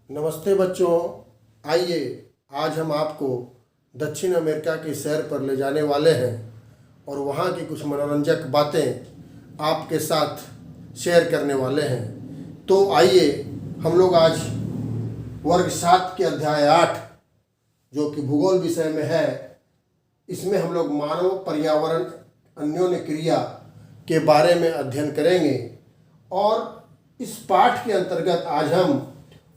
नमस्ते बच्चों। आइए आज हम आपको दक्षिण अमेरिका की सैर पर ले जाने वाले हैं और वहाँ की कुछ मनोरंजक बातें आपके साथ शेयर करने वाले हैं। तो आइए हम लोग आज वर्ग 7 के अध्याय 8 जो कि भूगोल विषय में है, इसमें हम लोग मानव पर्यावरण अन्योन्य क्रिया के बारे में अध्ययन करेंगे। और इस पाठ के अंतर्गत आज हम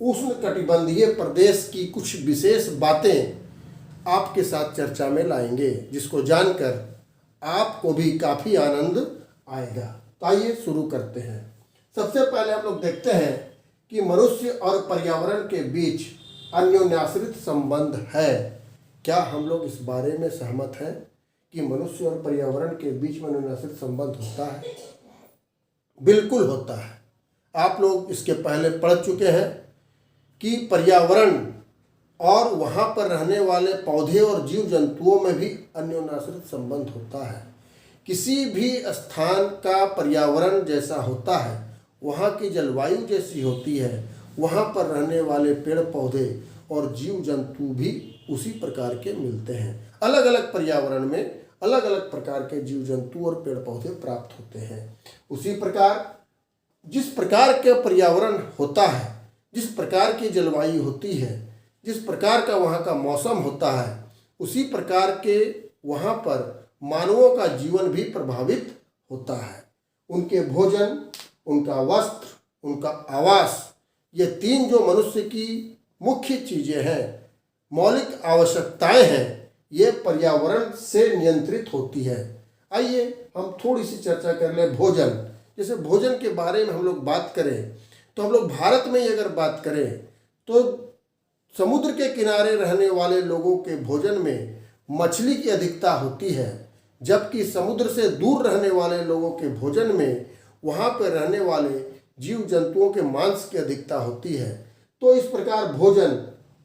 उष्णकटिबंधीय प्रदेश की कुछ विशेष बातें आपके साथ चर्चा में लाएंगे, जिसको जानकर आपको भी काफ़ी आनंद आएगा। तो आइए शुरू करते हैं। सबसे पहले हम लोग देखते हैं कि मनुष्य और पर्यावरण के बीच अन्योन्याश्रित संबंध है। क्या हम लोग इस बारे में सहमत हैं कि मनुष्य और पर्यावरण के बीच में अन्योन्याश्रित संबंध होता है? बिल्कुल होता है। आप लोग इसके पहले पढ़ चुके हैं कि पर्यावरण और वहाँ पर रहने वाले पौधे और जीव जंतुओं में भी अन्योन्याश्रित संबंध होता है। किसी भी स्थान का पर्यावरण जैसा होता है, वहाँ की जलवायु जैसी होती है, वहाँ पर रहने वाले पेड़ पौधे और जीव जंतु भी उसी प्रकार के मिलते हैं। अलग अलग पर्यावरण में अलग अलग प्रकार के जीव जंतु और पेड़ पौधे प्राप्त होते हैं। उसी प्रकार जिस प्रकार का पर्यावरण होता है, जिस प्रकार की जलवायु होती है, जिस प्रकार का वहाँ का मौसम होता है, उसी प्रकार के वहाँ पर मानवों का जीवन भी प्रभावित होता है। उनके भोजन, उनका वस्त्र, उनका आवास, ये तीन जो मनुष्य की मुख्य चीज़ें हैं, मौलिक आवश्यकताएं हैं, ये पर्यावरण से नियंत्रित होती है। आइए हम थोड़ी सी चर्चा कर लें भोजन। जैसे भोजन के बारे में हम लोग बात करें तो हम लोग भारत में ही अगर बात करें तो समुद्र के किनारे रहने वाले लोगों के भोजन में मछली की अधिकता होती है, जबकि समुद्र से दूर रहने वाले लोगों के भोजन में वहाँ पर रहने वाले जीव जंतुओं के मांस की अधिकता होती है। तो इस प्रकार भोजन,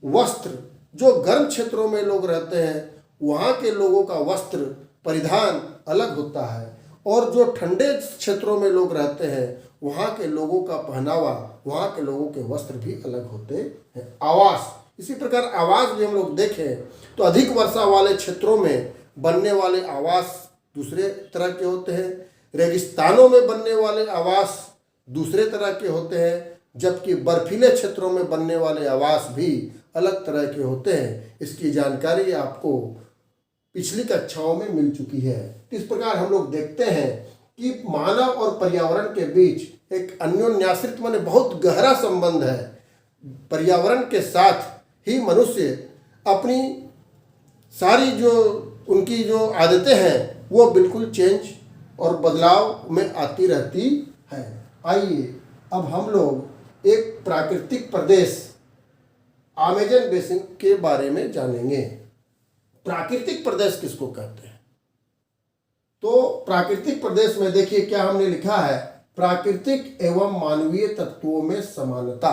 वस्त्र, जो गर्म क्षेत्रों में लोग रहते हैं वहाँ के लोगों का वस्त्र परिधान अलग होता है, और जो ठंडे क्षेत्रों में लोग रहते हैं वहाँ के लोगों का पहनावा, वहाँ के लोगों के वस्त्र भी अलग होते हैं। आवास, इसी प्रकार आवास भी हम लोग देखें तो अधिक वर्षा वाले क्षेत्रों में बनने वाले आवास दूसरे तरह के होते हैं, रेगिस्तानों में बनने वाले आवास दूसरे तरह के होते हैं, जबकि बर्फीले क्षेत्रों में बनने वाले आवास भी अलग तरह के होते हैं। इसकी जानकारी आपको पिछली कक्षाओं में मिल चुकी है। इस प्रकार हम लोग देखते हैं कि मानव और पर्यावरण के बीच एक अन्योन्याश्रित माने बहुत गहरा संबंध है। पर्यावरण के साथ ही मनुष्य अपनी सारी जो उनकी जो आदतें हैं वो बिल्कुल चेंज और बदलाव में आती रहती है। आइए अब हम लोग एक प्राकृतिक प्रदेश अमेज़न बेसिन के बारे में जानेंगे। प्राकृतिक प्रदेश किसको कहते हैं? तो प्राकृतिक प्रदेश में देखिए क्या हमने लिखा है, प्राकृतिक एवं मानवीय तत्वों में समानता।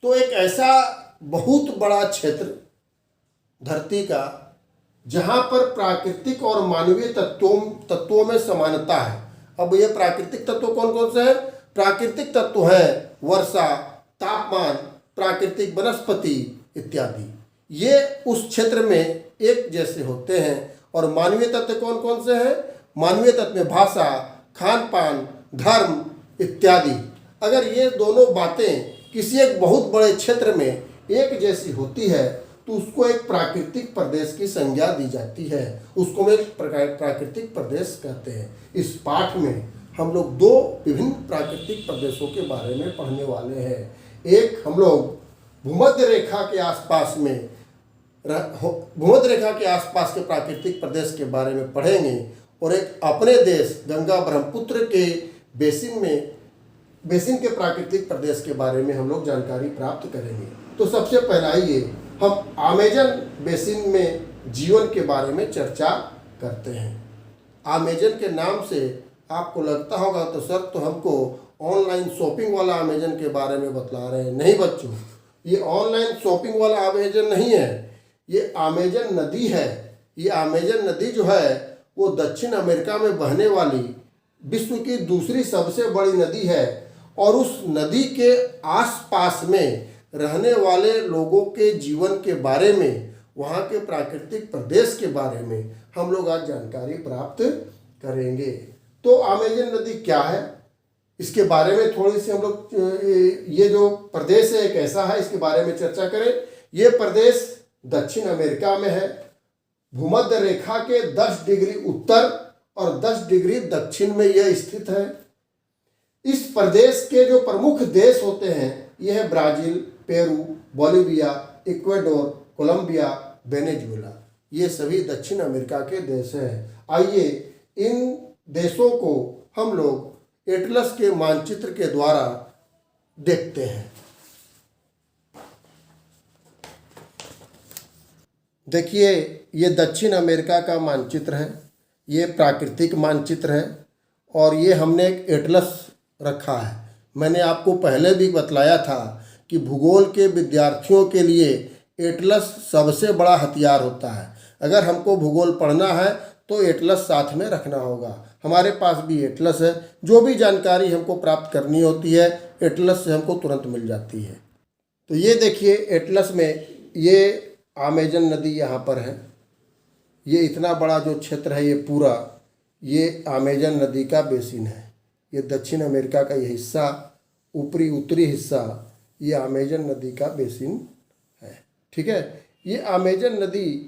तो एक ऐसा बहुत बड़ा क्षेत्र धरती का जहां पर प्राकृतिक और मानवीय तत्वों में समानता है। अब ये प्राकृतिक तत्व कौन कौन से हैं? प्राकृतिक तत्व है वर्षा, तापमान, प्राकृतिक वनस्पति इत्यादि। ये उस क्षेत्र में एक जैसे होते हैं। और मानवीय तत्व कौन कौन से हैं? मानवीय तत्व में भाषा, खान पान, धर्म इत्यादि। अगर ये दोनों बातें किसी एक बहुत बड़े क्षेत्र में एक जैसी होती है तो उसको एक प्राकृतिक प्रदेश की संज्ञा दी जाती है, उसको हम एक प्राकृतिक प्रदेश कहते हैं। इस पाठ में हम लोग दो विभिन्न प्राकृतिक प्रदेशों के बारे में पढ़ने वाले हैं। एक हम लोग भूमध्य रेखा के आसपास के प्राकृतिक प्रदेश के बारे में पढ़ेंगे, और एक अपने देश गंगा ब्रह्मपुत्र के बेसिन के प्राकृतिक प्रदेश के बारे में हम लोग जानकारी प्राप्त करेंगे। तो सबसे पहले आइए हम अमेज़न बेसिन में जीवन के बारे में चर्चा करते हैं। अमेज़न के नाम से आपको लगता होगा तो सर तो हमको ऑनलाइन शॉपिंग वाला अमेज़न के बारे में बतला रहे हैं। नहीं बच्चों, ये ऑनलाइन शॉपिंग वाला अमेज़न नहीं है, ये अमेज़न नदी है। ये अमेज़न नदी जो है वो दक्षिण अमेरिका में बहने वाली विश्व की दूसरी सबसे बड़ी नदी है और उस नदी के आसपास में रहने वाले लोगों के जीवन के बारे में, वहाँ के प्राकृतिक प्रदेश के बारे में हम लोग आज जानकारी प्राप्त करेंगे। तो अमेजन नदी क्या है, इसके बारे में थोड़ी सी हम लोग, ये जो प्रदेश है कैसा है, इसके बारे में चर्चा करें। ये प्रदेश दक्षिण अमेरिका में है। भूमध्य रेखा के 10 डिग्री उत्तर और 10 डिग्री दक्षिण में यह स्थित है। इस प्रदेश के जो प्रमुख देश होते हैं यह है Brazil, Peru, Bolivia, Ecuador, Colombia, Venezuela. ये सभी दक्षिण अमेरिका के देश हैं। आइए इन देशों को हम लोग एटलस के मानचित्र के द्वारा देखते हैं। देखिए, ये दक्षिण अमेरिका का मानचित्र है, ये प्राकृतिक मानचित्र है और ये हमने एक एटलस रखा है। मैंने आपको पहले भी बतलाया था कि भूगोल के विद्यार्थियों के लिए एटलस सबसे बड़ा हथियार होता है। अगर हमको भूगोल पढ़ना है तो एटलस साथ में रखना होगा। हमारे पास भी एटलस है, जो भी जानकारी हमको प्राप्त करनी होती है एटलस से हमको तुरंत मिल जाती है। तो ये देखिए, एटलस में ये अमेजन नदी यहाँ पर है। ये इतना बड़ा जो क्षेत्र है ये पूरा, ये अमेजन नदी का बेसिन है। ये दक्षिण अमेरिका का ये हिस्सा, ऊपरी उत्तरी हिस्सा, ये अमेजन नदी का बेसिन है। ठीक है, ये अमेजन नदी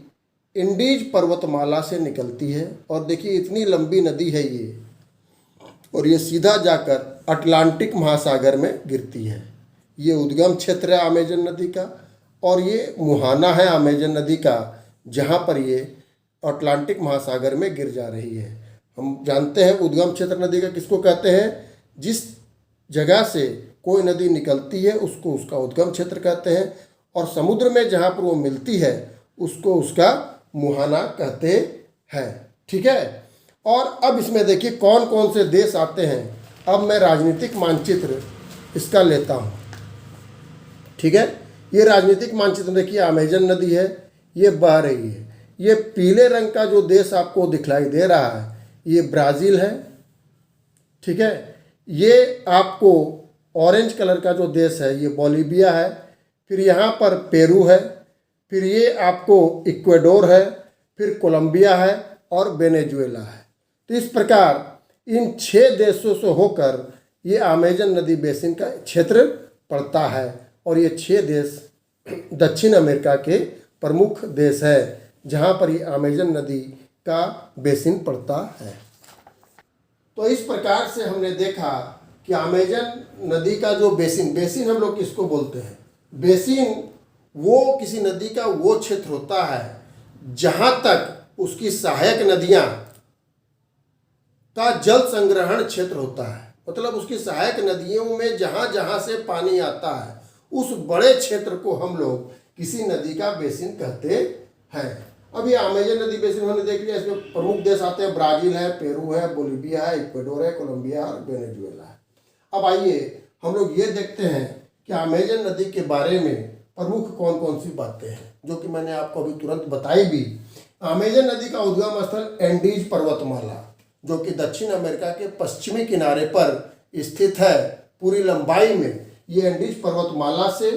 इंडीज पर्वतमाला से निकलती है और देखिए इतनी लंबी नदी है ये, और ये सीधा जाकर अटलांटिक महासागर में गिरती है। ये उद्गम क्षेत्र है अमेजन नदी का और ये मुहाना है अमेजन नदी का, जहाँ पर ये अटलांटिक महासागर में गिर जा रही है। हम जानते हैं उद्गम क्षेत्र नदी का किसको कहते हैं, जिस जगह से कोई नदी निकलती है उसको उसका उद्गम क्षेत्र कहते हैं, और समुद्र में जहाँ पर वो मिलती है उसको उसका मुहाना कहते हैं। ठीक है, और अब इसमें देखिए कौन कौन से देश आते हैं। अब मैं राजनीतिक मानचित्र इसका लेता हूँ। ठीक है, ये राजनीतिक मानचित्र देखिए, अमेजन नदी है, ये बह रही है। ये पीले रंग का जो देश आपको दिखलाई दे रहा है ये ब्राज़ील है। ठीक है, ये आपको ऑरेंज कलर का जो देश है ये बोलिविया है। फिर यहाँ पर पेरू है, फिर ये आपको इक्वाडोर है, फिर कोलंबिया है और वेनेजुएला है। तो इस प्रकार इन 6 देशों से होकर ये अमेजन नदी बेसिन का क्षेत्र पड़ता है और ये 6 देश दक्षिण अमेरिका के प्रमुख देश है जहाँ पर ये अमेजन नदी का बेसिन पड़ता है। तो इस प्रकार से हमने देखा कि अमेजन नदी का जो बेसिन हम लोग किसको बोलते हैं, बेसिन वो किसी नदी का वो क्षेत्र होता है जहाँ तक उसकी सहायक नदियाँ का जल संग्रहण क्षेत्र होता है। मतलब उसकी सहायक नदियों में जहाँ जहाँ से पानी आता है उस बड़े क्षेत्र को हम लोग किसी नदी का बेसिन कहते हैं। अब ये अमेजन नदी बेसिन हमने देख लिया, इसमें प्रमुख देश आते हैं ब्राज़ील है, पेरू है, बोलिविया है, इक्वाडोर है, कोलंबिया और वेनेजुएला है। अब आइए हम लोग ये देखते हैं कि अमेजन नदी के बारे में प्रमुख कौन कौन सी बातें हैं, जो कि मैंने आपको अभी तुरंत बताई भी। अमेजन नदी का उद्गम स्थल एंडीज पर्वतमाला, जो कि दक्षिण अमेरिका के पश्चिमी किनारे पर स्थित है। पूरी लंबाई में ये एंडीज पर्वतमाला से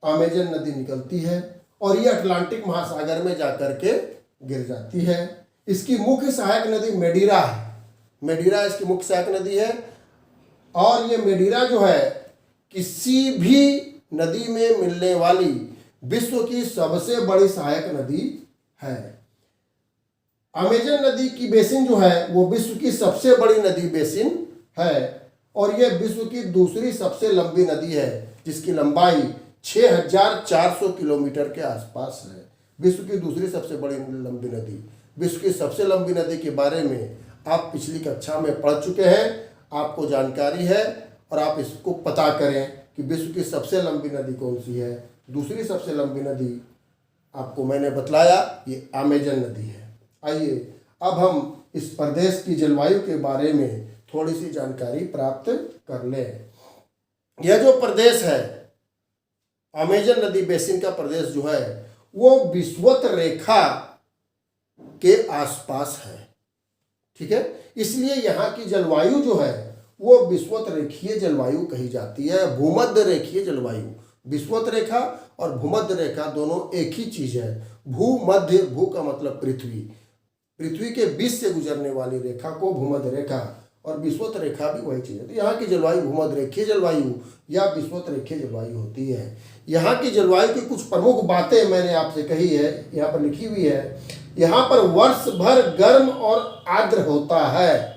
अमेजन नदी निकलती है और ये अटलांटिक महासागर में जाकर के गिर जाती है। इसकी मुख्य सहायक नदी मेडीरा है। मेडीरा इसकी मुख्य सहायक नदी है और ये मेडीरा जो है किसी भी नदी में मिलने वाली विश्व की सबसे बड़ी सहायक नदी है। अमेजन नदी की बेसिन जो है वो विश्व की सबसे बड़ी नदी बेसिन है और यह विश्व की दूसरी सबसे लंबी नदी है, जिसकी लंबाई 6400 किलोमीटर के आसपास है। विश्व की दूसरी सबसे बड़ी लंबी नदी। विश्व की सबसे लंबी नदी के बारे में आप पिछली कक्षा में पढ़ चुके हैं, आपको जानकारी है और आप इसको पता करें कि विश्व की सबसे लंबी नदी कौन सी है। दूसरी सबसे लंबी नदी आपको मैंने बतलाया ये अमेजन नदी है। आइए अब हम इस प्रदेश की जलवायु के बारे में थोड़ी सी जानकारी प्राप्त कर लें। यह जो प्रदेश है अमेजन नदी बेसिन का प्रदेश जो है वो विषुवत रेखा के आसपास है। ठीक है, इसलिए यहाँ की जलवायु जो है वो विषुवत रेखीय जलवायु कही जाती है। भूमध्य रेखीय जलवायु, विषुवत रेखा और भूमध्य रेखा दोनों एक ही चीज है। भूमध्य, भू का मतलब पृथ्वी, पृथ्वी के बीच से गुजरने वाली रेखा को भूमध्य रेखा, और विषुवत रेखा भी वही चीज है। तो यहाँ की जलवायु भूमध्य रेखीय जलवायु या विषुवत रेखीय जलवायु होती है। यहाँ की जलवायु की कुछ प्रमुख बातें मैंने आपसे कही है, यहाँ पर लिखी हुई है। यहाँ पर वर्ष भर गर्म और आर्द्र होता है।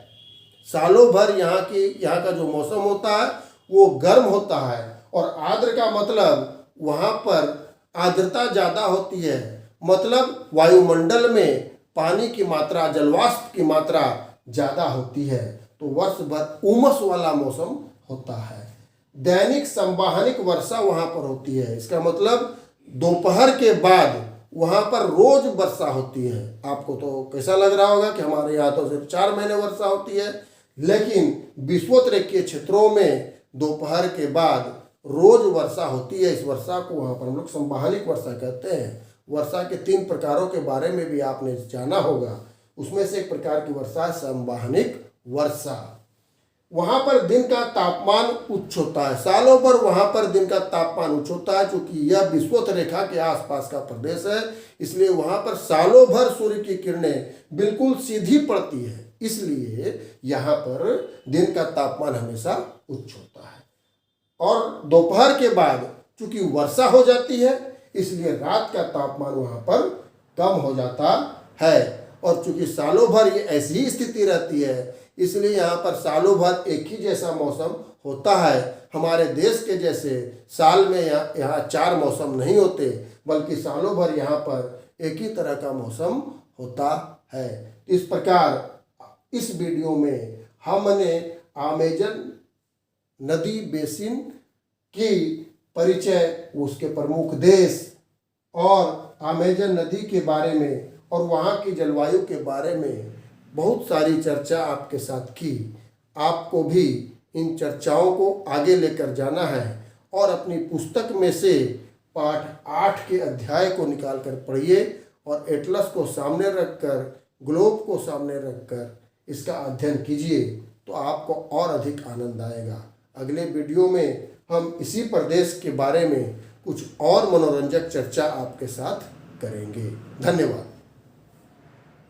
सालों भर यहाँ का जो मौसम होता है वो गर्म होता है, और आर्द्र का मतलब वहाँ पर आर्द्रता ज़्यादा होती है, मतलब वायुमंडल में पानी की मात्रा, जलवाष्प की मात्रा ज़्यादा होती है। तो वर्ष भर उमस वाला मौसम होता है। दैनिक संवहनिक वर्षा वहाँ पर होती है। इसका मतलब दोपहर के बाद वहाँ पर रोज वर्षा होती है। आपको तो कैसा लग रहा होगा कि हमारे यहाँ तो सिर्फ 4 महीने वर्षा होती है, लेकिन विषुवत रेखीय क्षेत्रों में दोपहर के बाद रोज वर्षा होती है। इस वर्षा को वहाँ पर हम लोग संवहनिक वर्षा कहते हैं। वर्षा के 3 प्रकारों के बारे में भी आपने जाना होगा, उसमें से एक प्रकार की वर्षा है संवहनिक वर्षा। वहाँ पर दिन का तापमान उच्च होता है। सालों भर वहाँ पर दिन का तापमान उच्च होता है। क्योंकि यह विषुवत रेखा के आसपास का प्रदेश है, इसलिए वहाँ पर सालों भर सूर्य की किरणें बिल्कुल सीधी पड़ती है, इसलिए यहाँ पर दिन का तापमान हमेशा उच्च होता है। और दोपहर के बाद चूंकि वर्षा हो जाती है, इसलिए रात का तापमान वहाँ पर कम हो जाता है। और चूंकि सालों भर ये ऐसी ही स्थिति रहती है, इसलिए यहाँ पर सालों भर एक ही जैसा मौसम होता है। हमारे देश के जैसे साल में यहाँ 4 मौसम नहीं होते, बल्कि सालों भर यहाँ पर एक ही तरह का मौसम होता है। इस प्रकार इस वीडियो में हमने अमेजन नदी बेसिन की परिचय, उसके प्रमुख देश और अमेजन नदी के बारे में और वहाँ की जलवायु के बारे में बहुत सारी चर्चा आपके साथ की। आपको भी इन चर्चाओं को आगे लेकर जाना है और अपनी पुस्तक में से पाठ 8 के अध्याय को निकाल कर पढ़िए और एटलस को सामने रखकर, ग्लोब को सामने रखकर इसका अध्ययन कीजिए, तो आपको और अधिक आनंद आएगा। अगले वीडियो में हम इसी प्रदेश के बारे में कुछ और मनोरंजक चर्चा आपके साथ करेंगे। धन्यवाद।